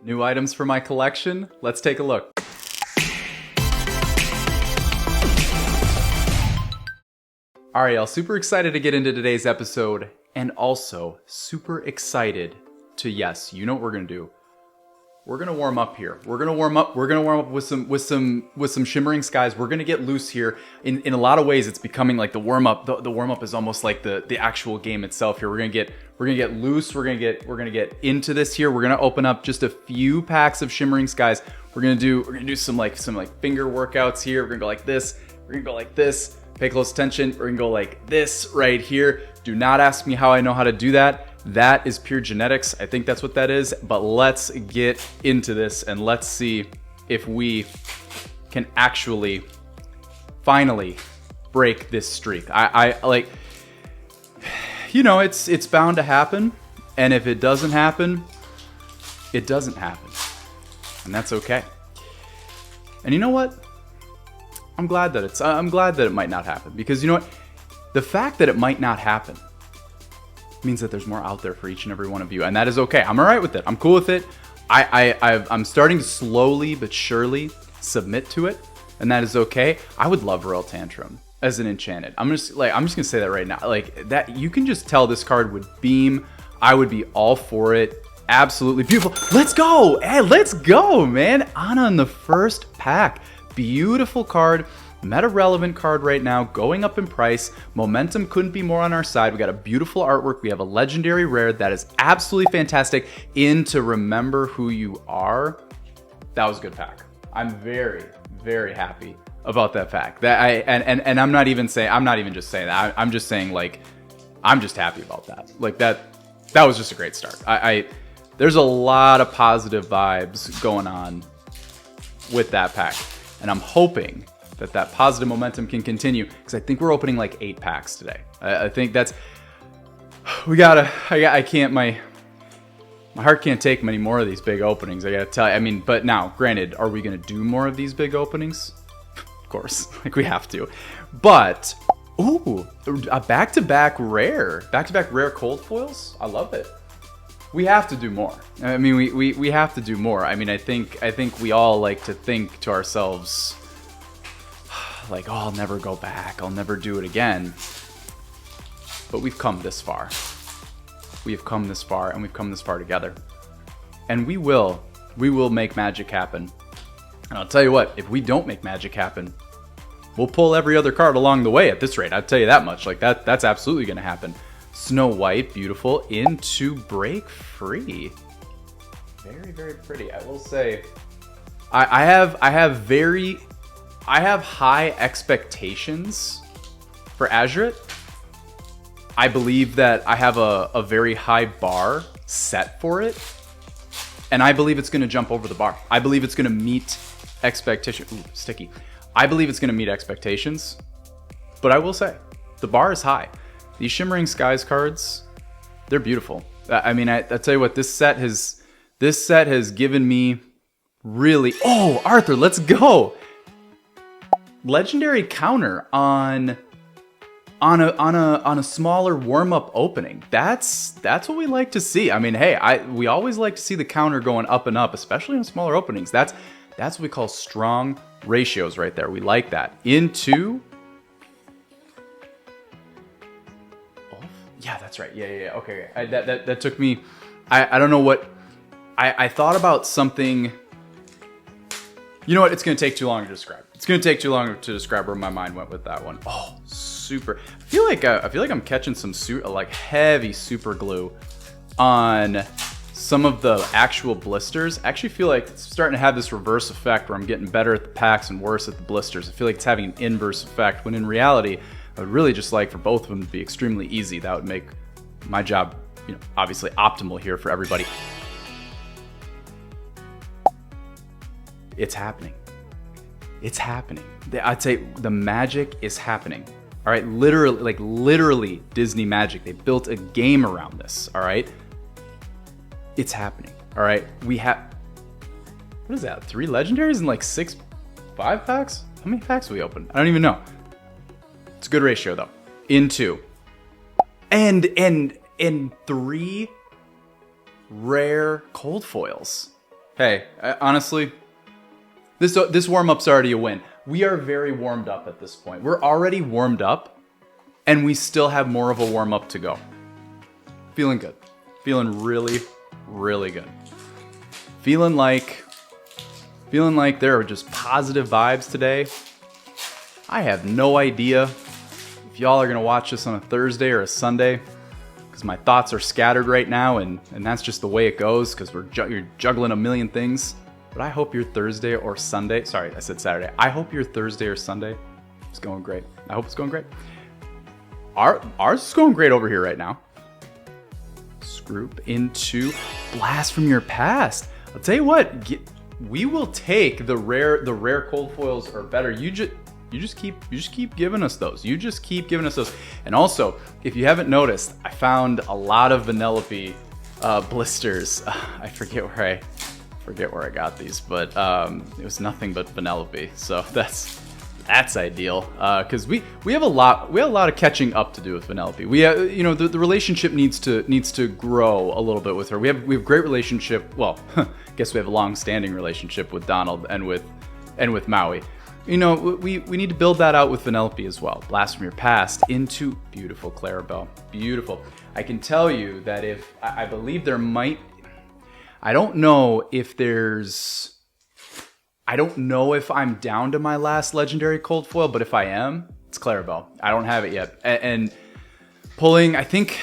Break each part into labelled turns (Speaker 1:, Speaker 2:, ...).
Speaker 1: New items for my collection? Let's take a look. Alright, y'all, super excited to get into today's episode, and also super excited to, yes, you know what we're gonna do. We're gonna warm up here. We're gonna warm up with some shimmering skies. We're gonna get loose here. In a lot of ways, it's becoming like the warm up. The warm up is almost like the actual game itself here. We're gonna get loose. We're gonna get into this here. We're gonna open up just a few packs of shimmering skies. We're gonna do some finger workouts here. We're gonna go like this. We're gonna go like this. Pay close attention. We're gonna go like this right here. Do not ask me how I know how to do that. That is pure genetics. I think that's what that is. But let's get into this and let's see if we can actually finally break this streak. I like, you know, it's bound to happen. And if it doesn't happen, it doesn't happen. And that's okay. And you know what? I'm glad that it might not happen, because you know what? The fact that it might not happen means that there's more out there for each and every one of you, and that is okay. I'm all right with it. I'm cool with it. I'm starting to slowly but surely submit to it, and that is okay. I would love Royal Tantrum as an enchanted. I'm just gonna say that right now. Like that, you can just tell this card would beam. I would be all for it. Absolutely beautiful. Let's go. Hey, let's go, man. Anna in the first pack. Beautiful card. Meta relevant card right now, going up in price. Momentum couldn't be more on our side. We got a beautiful artwork. We have a legendary rare that is absolutely fantastic. To remember who you are. That was a good pack. I'm very, very happy about that pack. And I'm not even just saying that. I'm just saying, like, I'm just happy about that. Like that was just a great start. There's a lot of positive vibes going on with that pack. And I'm hoping that positive momentum can continue, because I think we're opening like 8 packs today. I think that's, I can't, my heart can't take many more of these big openings. I gotta tell you, I mean, but now, granted, are we gonna do more of these big openings? Of course, like we have to. But, ooh, a back-to-back rare cold foils? I love it. We have to do more. I mean, we have to do more. I mean, I think we all like to think to ourselves, like, oh, I'll never go back. I'll never do it again. But we've come this far. We have come this far, and we've come this far together. And we will make magic happen. And I'll tell you what, if we don't make magic happen, we'll pull every other card along the way at this rate. I'll tell you that much. Like, that's absolutely going to happen. Snow White, beautiful, into Break Free. Very, very pretty. I will say, I have high expectations for Azurite. I believe that I have a very high bar set for it, and I believe it's going to jump over the bar. I believe it's going to meet expectations. Ooh, sticky. I believe it's going to meet expectations, but I will say, the bar is high. These Shimmering Skies cards, they're beautiful. I mean, I tell you what, this set has given me really... Oh, Arthur, let's go! Legendary counter on a smaller warm-up opening. That's what we like to see. I mean, hey, we always like to see the counter going up and up, especially on smaller openings. That's what we call strong ratios right there. We like that. Into... Yeah, that's right. Yeah. Okay. That took me... I don't know what... I thought about something... You know what? It's going to take too long to describe. It's going to take too long to describe where my mind went with that one. Oh, super. I feel like I'm catching some heavy super glue on some of the actual blisters. I actually feel like it's starting to have this reverse effect where I'm getting better at the packs and worse at the blisters. I feel like it's having an inverse effect, when in reality, I would really just like for both of them to be extremely easy. That would make my job, obviously optimal here for everybody. It's happening. It's happening. I'd say the magic is happening. All right, literally Disney magic. They built a game around this. All right, it's happening. All right, we have, what is that? 3 legendaries and 5 packs? How many packs we opened? I don't even know. It's a good ratio though. Into and 3 rare cold foils. Hey, honestly, this warm-up's already a win. We are very warmed up at this point. We're already warmed up, and we still have more of a warm-up to go. Feeling good. Feeling really, really good. Feeling like there are just positive vibes today. I have no idea if y'all are gonna watch this on a Thursday or a Sunday, because my thoughts are scattered right now, and that's just the way it goes, because you're juggling a million things. But I hope your Thursday or Sunday, sorry, I said Saturday. I hope your Thursday or Sunday is going great. I hope it's going great. Ours is going great over here right now. Let's group into Blast from Your Past. I'll tell you what, we will take the rare cold foils or better. You just keep giving us those. You just keep giving us those. And also, if you haven't noticed, I found a lot of Vanellope blisters. I forget where I got these, but it was nothing but Vanellope. So that's ideal, because we have a lot of catching up to do with Vanellope. We have, the relationship needs to grow a little bit with her. We have great relationship. Well, I guess we have a long-standing relationship with Donald and with Maui. We need to build that out with Vanellope as well. Blast from Your Past into beautiful Clarabelle. Beautiful. I can tell you that if I believe there might. I don't know if I'm down to my last legendary cold foil, but if I am, it's Clarabelle. I don't have it yet. And pulling, I think,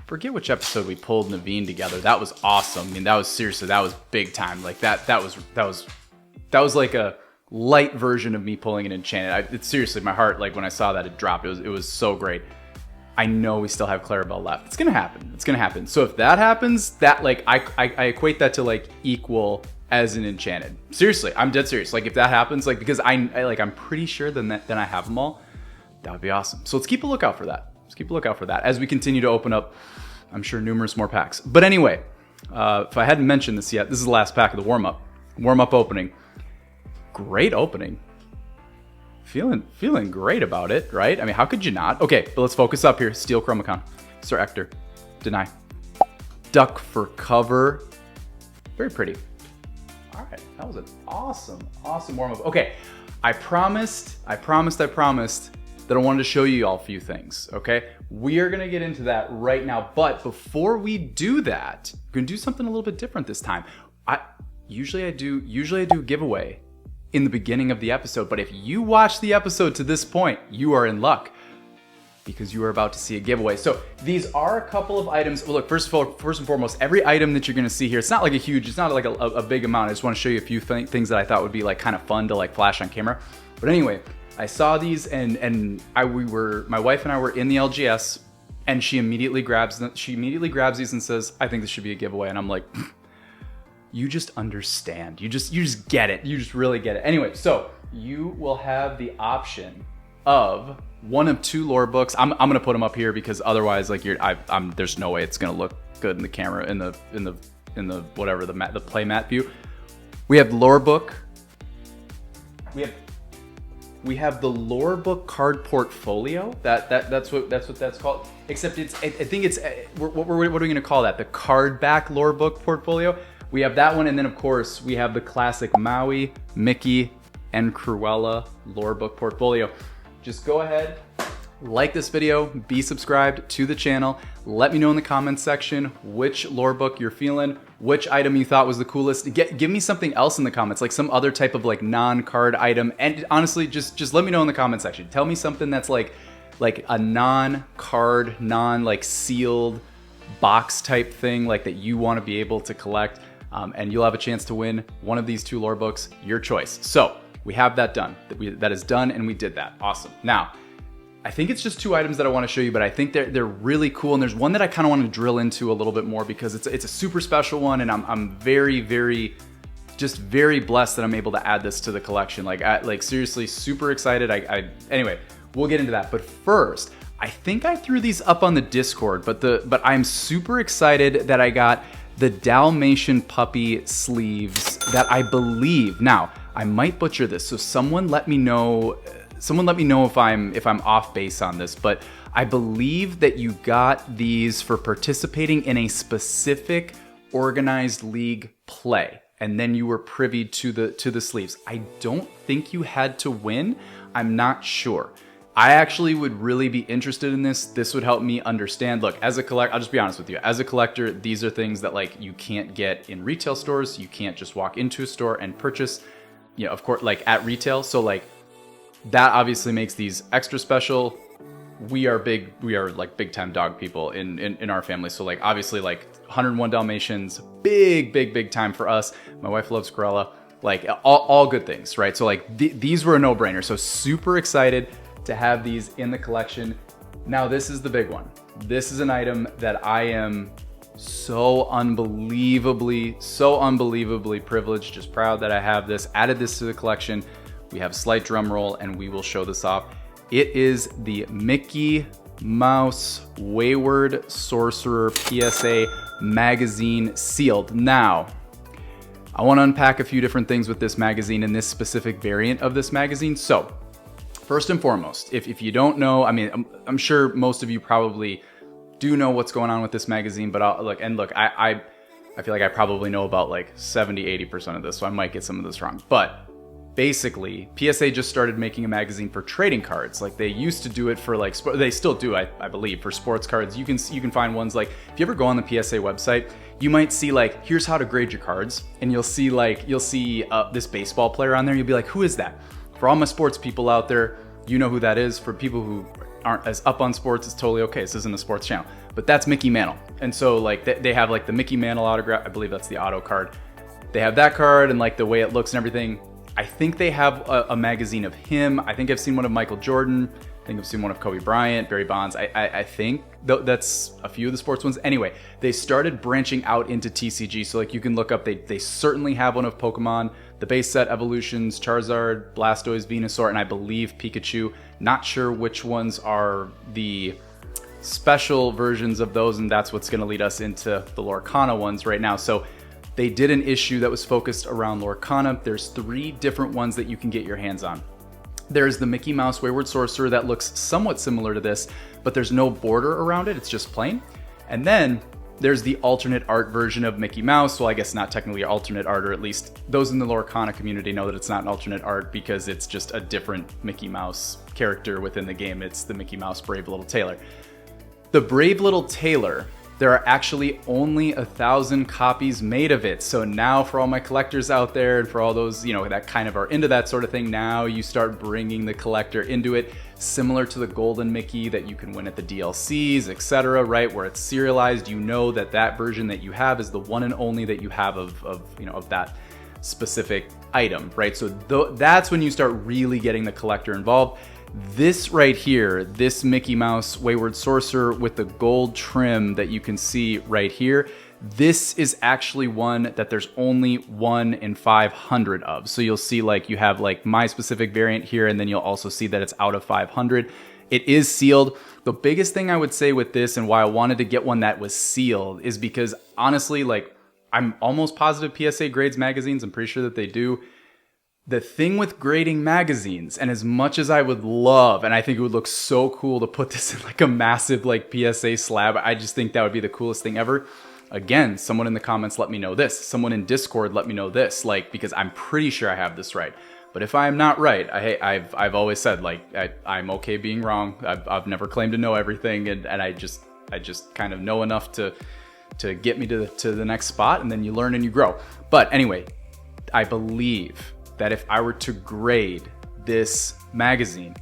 Speaker 1: forget which episode we pulled Naveen together. That was awesome. I mean, that was big time. Like that was like a light version of me pulling an enchanted. It's seriously, my heart, like when I saw that, it dropped. It was so great. I know we still have Clarabelle left. It's gonna happen. So if that happens, that like I equate that to like equal as an enchanted. Seriously, I'm dead serious. Like if that happens, like because I'm pretty sure then I have them all. That would be awesome. So let's keep a lookout for that. As we continue to open up, I'm sure, numerous more packs. But anyway, if I hadn't mentioned this yet, this is the last pack of the warm-up opening. Great opening. Feeling great about it, right? I mean, how could you not? Okay, but let's focus up here. Steel Chromacon. Sir Ector. Deny. Duck for cover. Very pretty. All right, that was an awesome warm-up. Okay, I promised that I wanted to show you all a few things, okay? We are gonna get into that right now, but before we do that, we're gonna do something a little bit different this time. Usually I do a giveaway in the beginning of the episode, but if you watch the episode to this point, you are in luck, because you are about to see a giveaway. So these are a couple of items. Well, look, first and foremost, every item that you're gonna see here, it's not like a big amount. I just wanna show you a few things that I thought would be like kind of fun to like flash on camera. But anyway, I saw these and my wife and I were in the LGS, and she immediately grabs these and says, I think this should be a giveaway. And I'm like, you just understand. You just get it. You just really get it. Anyway, so you will have the option of one of two lore books. I'm gonna put them up here because otherwise, like there's no way it's gonna look good in the camera in the whatever the play mat view. We have lore book. We have the lore book card portfolio. That's what that's called. Except I think it's what are we gonna call that? The card back lore book portfolio. We have that one, and then of course we have the classic Maui, Mickey, and Cruella lore book portfolio. Just go ahead, like this video, be subscribed to the channel. Let me know in the comments section which lore book you're feeling, which item you thought was the coolest. Give me something else in the comments, like some other type of like non-card item. And honestly, just let me know in the comment section. Tell me something that's like a non-card, like sealed box type thing, like that you want to be able to collect. And you'll have a chance to win one of these two lore books, your choice. So we have that done. That is done, and we did that. Awesome. Now, I think it's just two items that I want to show you, but I think they're really cool. And there's one that I kind of want to drill into a little bit more because it's a super special one, and I'm very, very, just very blessed that I'm able to add this to the collection. Like seriously, super excited. Anyway, we'll get into that. But first, I think I threw these up on the Discord, but I'm super excited that I got the Dalmatian puppy sleeves that I believe, now I might butcher this, so someone let me know if I'm off base on this, but I believe that you got these for participating in a specific organized league play. and then you were privy to the sleeves. I don't think you had to win. I'm not sure. I actually would really be interested in this. This would help me understand. Look, as a collector, I'll just be honest with you. As a collector, these are things that like you can't get in retail stores. You can't just walk into a store and purchase, you know, of course, like at retail. So like that obviously makes these extra special. We are like big time dog people in our family. So like obviously like 101 Dalmatians, big time for us. My wife loves Corella, like all good things, right? So like these were a no-brainer. So super excited to have these in the collection. Now this is the big one. This is an item that I am so unbelievably privileged, just proud that I have this, added this to the collection. We have a slight drum roll and we will show this off. It is the Mickey Mouse Wayward Sorcerer PSA magazine sealed. Now, I want to unpack a few different things with this magazine and this specific variant of this magazine. So, first and foremost, if you don't know, I mean, I'm sure most of you probably do know what's going on with this magazine, but I feel like I probably know about like 70-80% of this, so I might get some of this wrong. But basically, PSA just started making a magazine for trading cards. Like they used to do it for like, they still do, I believe, for sports cards. You can find ones like, if you ever go on the PSA website, you might see like, here's how to grade your cards. And you'll see this baseball player on there. You'll be like, who is that? For all my sports people out there, you know who that is. For people who aren't as up on sports, it's totally okay. This isn't a sports channel, but that's Mickey Mantle. And so like they have like the Mickey Mantle autograph. I believe that's the auto card. They have that card and like the way it looks and everything. I think they have a magazine of him. I think I've seen one of Michael Jordan. I think I've seen one of Kobe Bryant, Barry Bonds. I think that's a few of the sports ones. Anyway, they started branching out into TCG. So like you can look up, they certainly have one of Pokemon, the base set evolutions, Charizard, Blastoise, Venusaur, and I believe Pikachu. Not sure which ones are the special versions of those, and that's what's gonna lead us into the Lorcana ones right now. So they did an issue that was focused around Lorcana. There's 3 different ones that you can get your hands on. There's the Mickey Mouse Wayward Sorcerer that looks somewhat similar to this, but there's no border around it, it's just plain. And then there's the alternate art version of Mickey Mouse. Well, I guess not technically alternate art, or at least those in the Lorcana community know that it's not an alternate art because it's just a different Mickey Mouse character within the game. It's the Mickey Mouse Brave Little Tailor. The Brave Little Tailor, there are actually only 1,000 copies made of it. So now for all my collectors out there and for all those, you know, that kind of are into that sort of thing, now you start bringing the collector into it, similar to the Golden Mickey that you can win at the DLCs, etc., right? Where it's serialized, you know that version that you have is the one and only that you have of that specific item, right? So that's when you start really getting the collector involved. This right here, this Mickey Mouse Wayward Sorcerer with the gold trim that you can see right here, this is actually one that there's only 1 in 500 of. So you'll see like you have like my specific variant here, and then you'll also see that it's out of 500. It is sealed. The biggest thing I would say with this and why I wanted to get one that was sealed is because honestly, like I'm almost positive PSA grades magazines. I'm pretty sure that they do. The thing with grading magazines, and as much as I would love, and I think it would look so cool to put this in like a massive like PSA slab, I just think that would be the coolest thing ever. Again, someone in the comments let me know this. Someone in Discord let me know this, like, because I'm pretty sure I have this right. But if I am not right, I've always said like I'm okay being wrong. I've never claimed to know everything, and I just kind of know enough to get me to the next spot, and then you learn and you grow. But anyway, I believe that if I were to grade this magazine,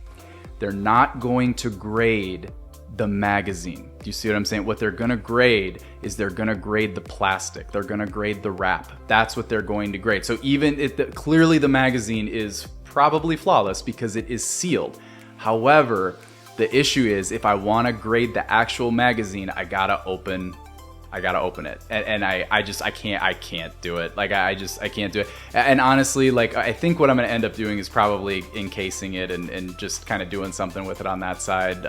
Speaker 1: they're not going to grade the magazine. Do you see what I'm saying? What they're gonna grade is they're gonna grade the plastic. They're gonna grade the wrap. That's what they're going to grade. So even if clearly the magazine is probably flawless because it is sealed. However, the issue is if I wanna grade the actual magazine, I gotta open it, and I can't do it. Like I can't do it. And honestly, like I think what I'm gonna end up doing is probably encasing it and just kind of doing something with it on that side.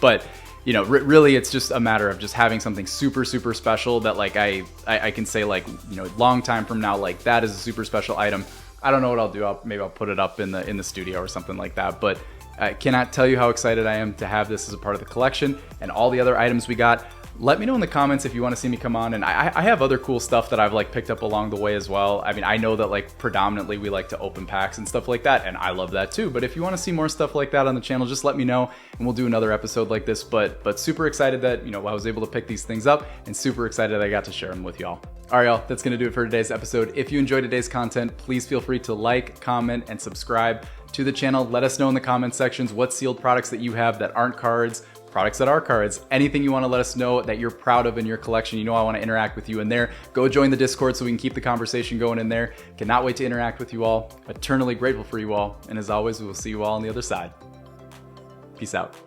Speaker 1: But you know, really, it's just a matter of just having something super special that like I can say like, you know, long time from now, like that is a super special item. I don't know what I'll do. Maybe I'll put it up in the studio or something like that. But I cannot tell you how excited I am to have this as a part of the collection and all the other items we got. Let me know in the comments if you want to see me come on, and I have other cool stuff that I've like picked up along the way as well. I mean, I know that like predominantly we like to open packs and stuff like that, and I love that too. But if you want to see more stuff like that on the channel, just let me know and we'll do another episode like this. But super excited that, you know, I was able to pick these things up, and super excited I got to share them with y'all. All right, y'all, that's gonna do it for today's episode. If you enjoyed today's content, please feel free to like, comment, and subscribe to the channel. Let us know in the comment sections what sealed products that you have that aren't cards, products that are cards, anything you want to let us know that you're proud of in your collection. You know I want to interact with you in there. Go join the Discord so we can keep the conversation going in there. Cannot wait to interact with you all. Eternally grateful for you all. And as always, we will see you all on the other side. Peace out.